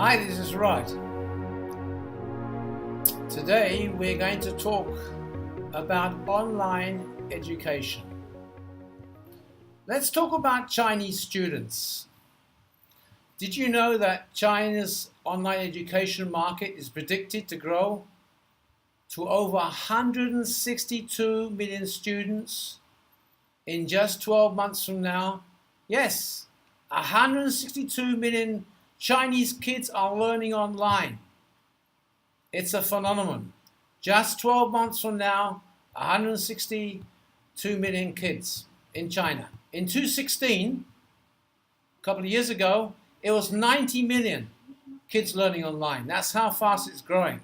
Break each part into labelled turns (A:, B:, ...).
A: Hi, this is Rod. Today we're going to talk about online education. Let's talk about Chinese students. Did you know that China's online education market is predicted to grow to over 162 million students in just 12 months from now? Yes, 162 million Chinese kids are learning online. It's a phenomenon. Just 12 months from now, 162 million kids in China. In 2016, a couple of years ago, it was 90 million kids learning online. That's how fast it's growing.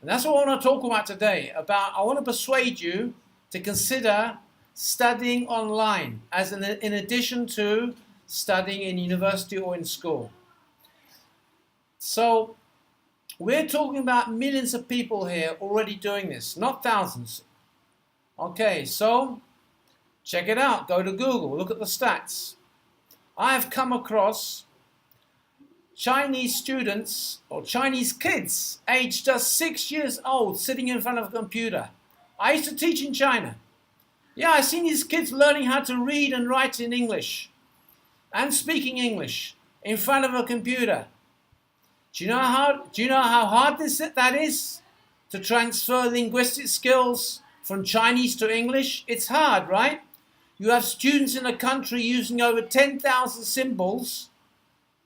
A: And that's what I want to talk about today. I want to persuade you to consider studying online as in addition to studying in university or in school. So we're talking about millions of people here already doing this, not thousands. Okay, so check it out. Go to Google, look at the stats. I have come across Chinese students or Chinese kids aged just 6 years old sitting in front of a computer. I used to teach in China. Yeah, I've seen these kids learning how to read and write in English and speaking English in front of a computer. Do you know how hard that is to transfer linguistic skills from Chinese to English? It's hard, right? You have students in a country using over 10,000 symbols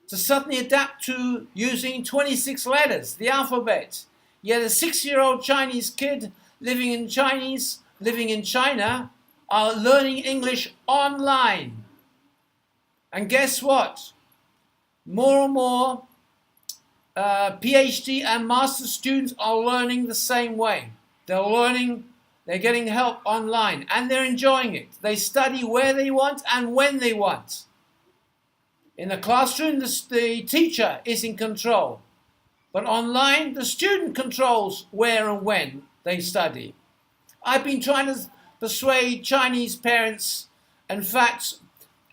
A: to suddenly adapt to using 26 letters, the alphabet. Yet a 6-year-old Chinese kid living in China are learning English online. And guess what? More and more PhD and master students are learning the same way. They're getting help online, and they're enjoying it. They study where they want and when they want. In the classroom, the teacher is in control. But online, the student controls where and when they study. I've been trying to persuade Chinese parents, in fact,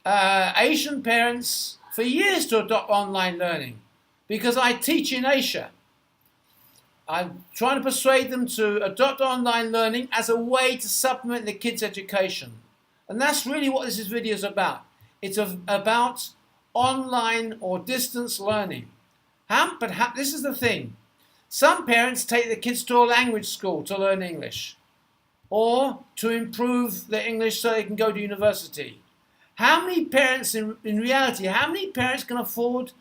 A: Asian parents, for years to adopt online learning. Because I teach in Asia. I'm trying to persuade them to adopt online learning as a way to supplement the kids' education. And that's really what this video is about. It's about online or distance learning. But this is the thing. Some parents take their kids to a language school to learn English, or to improve their English so they can go to university. How many parents, in reality, how many parents can afford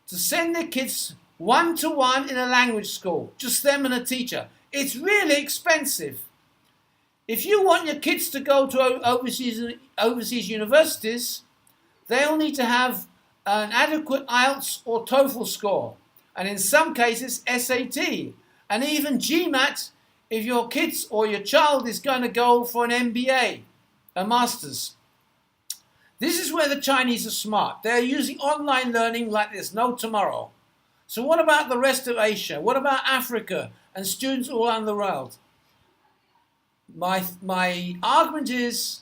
A: to send their kids one-to-one in a language school, just them and a teacher? It's really expensive. If you want your kids to go to overseas universities, they'll need to have an adequate IELTS or TOEFL score, and in some cases SAT, and even GMAT if your kids or your child is going to go for an MBA, a master's. This is where the Chinese are smart. They're using online learning like there's no tomorrow. So what about the rest of Asia? What about Africa and students all around the world? My argument is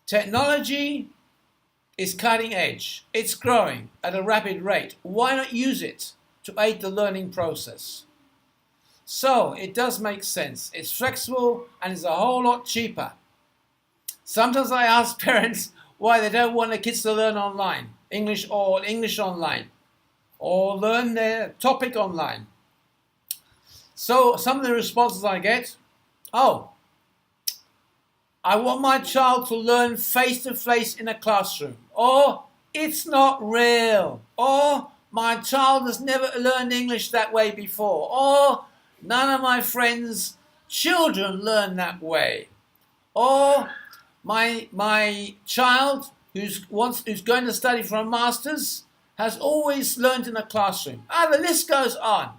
A: technology is cutting edge. It's growing at a rapid rate. Why not use it to aid the learning process? So it does make sense. It's flexible and it's a whole lot cheaper. Sometimes I ask parents why they don't want their kids to learn online, English online, or learn their topic online. So some of the responses I get, oh, I want my child to learn face-to-face in a classroom, or it's not real, or my child has never learned English that way before, or none of my friends' children learn that way, or my child who's going to study for a master's has always learned in a classroom. The list goes on.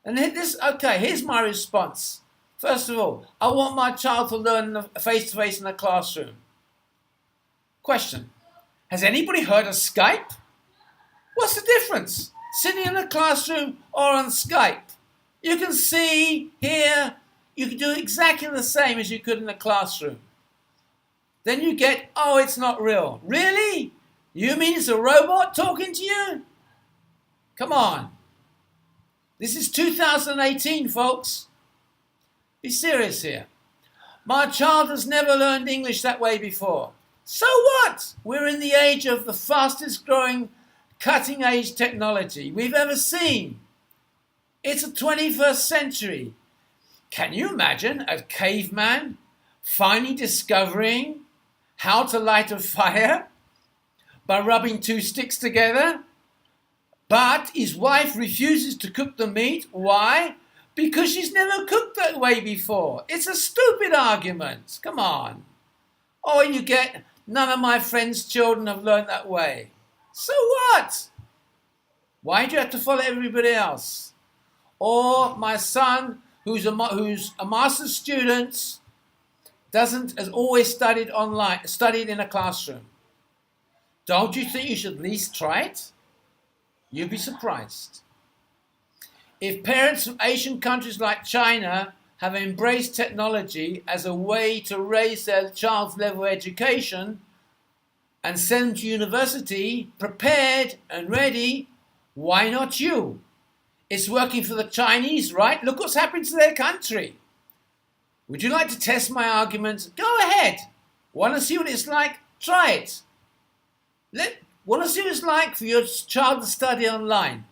A: And here's my response. First of all, I want my child to learn face-to-face in a classroom. Question: has anybody heard of Skype? What's the difference? Sitting in a classroom or on Skype? You can see, hear, you can do exactly the same as you could in a classroom. Then you get, oh, it's not real. Really? You mean it's a robot talking to you? Come on. This is 2018, folks. Be serious here. My child has never learned English that way before. So what? We're in the age of the fastest growing cutting edge technology we've ever seen. It's the 21st century. Can you imagine a caveman finally discovering how to light a fire by rubbing two sticks together? But his wife refuses to cook the meat. Why? Because she's never cooked that way before. It's a stupid argument. Come on. Or you get, none of my friends' children have learned that way. So what? Why do you have to follow everybody else? Or my son, who's a master's student, has always studied online, studied in a classroom. Don't you think you should at least try it? You'd be surprised. If parents from Asian countries like China have embraced technology as a way to raise their child's level of education and send them to university prepared and ready, why not you? It's working for the Chinese, right? Look what's happened to their country. Would you like to test my arguments? Go ahead. Want to see what it's like? Try it. Want to see what it's like for your child to study online?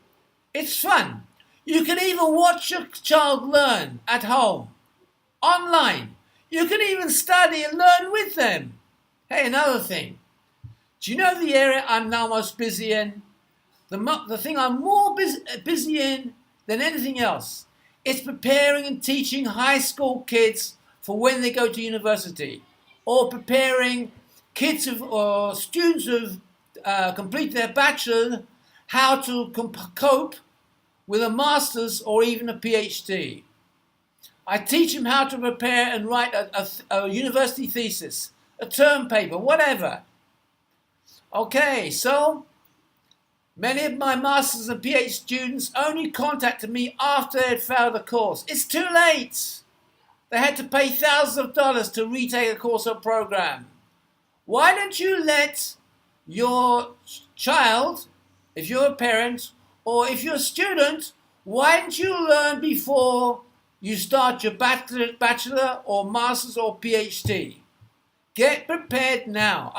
A: It's fun. You can even watch your child learn at home, online. You can even study and learn with them. Hey, another thing. Do you know the area I'm now most busy in? The thing I'm more busy in than anything else. It's preparing and teaching high school kids for when they go to university, or preparing kids or students who've completed their bachelor how to cope with a master's or even a PhD. I teach them how to prepare and write a university thesis, a term paper, whatever. Okay, so many of my master's and PhD students only contacted me after they had failed a course. It's too late. They had to pay thousands of dollars to retake a course or program. Why don't you let your child, if you're a parent, or if you're a student, why don't you learn before you start your bachelor or master's or PhD? Get prepared now.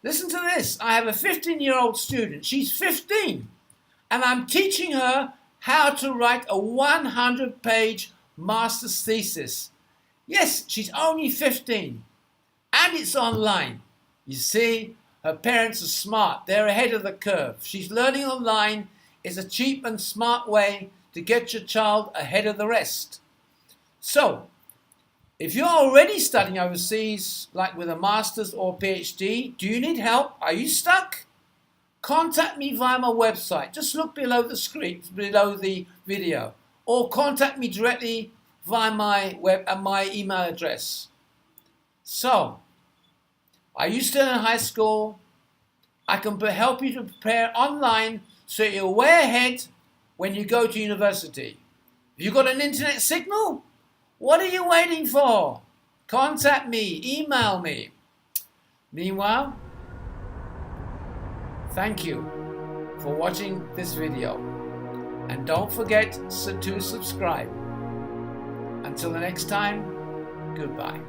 A: Listen to this. I have a 15-year-old student. She's 15. And I'm teaching her how to write a 100-page master's thesis. Yes, she's only 15. And it's online. You see, her parents are smart. They're ahead of the curve. She's learning online. Is a cheap and smart way to get your child ahead of the rest. So, if you're already studying overseas, like with a master's or PhD, do you need help? Are you stuck? Contact me via my website. Just look below the screen, below the video, or contact me directly via my email address. So, are you still in high school? I can help you to prepare online so you're way ahead when you go to university. Have you got an internet signal? What are you waiting for? Contact me, email me. Meanwhile, thank you for watching this video. And don't forget to subscribe. Until the next time, goodbye.